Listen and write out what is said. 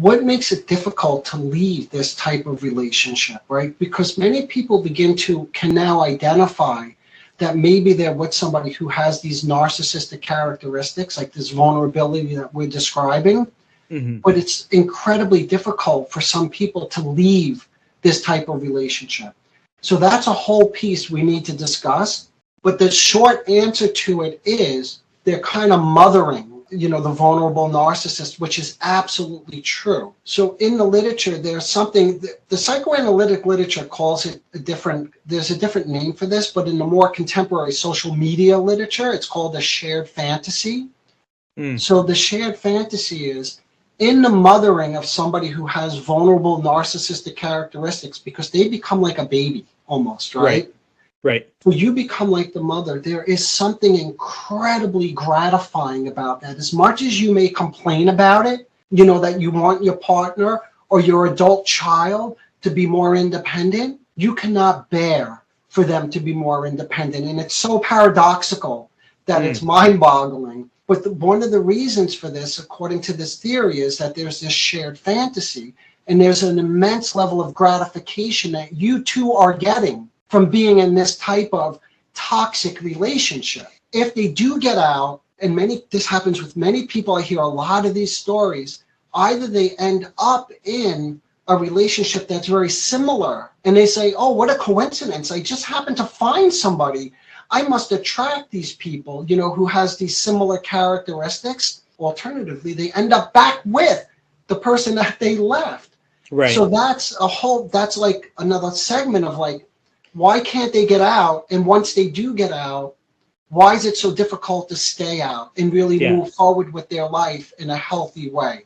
what makes it difficult to leave this type of relationship, right? Because many people can now identify that maybe they're with somebody who has these narcissistic characteristics, like this vulnerability that we're describing. Mm-hmm. But it's incredibly difficult for some people to leave this type of relationship. So that's a whole piece we need to discuss. But the short answer to it is they're kind of mothering, the vulnerable narcissist, which is absolutely true. So in the literature, there's something, the psychoanalytic literature calls it there's a different name for this, but in the more contemporary social media literature, it's called a shared fantasy. So the shared fantasy is in the mothering of somebody who has vulnerable narcissistic characteristics, because they become like a baby almost, right? Right. So you become like the mother. There is something incredibly gratifying about that. As much as you may complain about it, that you want your partner or your adult child to be more independent, you cannot bear for them to be more independent. And it's so paradoxical that it's mind-boggling. But one of the reasons for this, according to this theory, is that there's this shared fantasy, and there's an immense level of gratification that you two are getting from being in this type of toxic relationship. If they do get out, and this happens with many people, I hear a lot of these stories, either they end up in a relationship that's very similar, and they say, oh, what a coincidence, I just happened to find somebody. I must attract these people, who has these similar characteristics. Alternatively, they end up back with the person that they left. Right. So that's like another segment of like, why can't they get out? And once they do get out, why is it so difficult to stay out and really move forward with their life in a healthy way?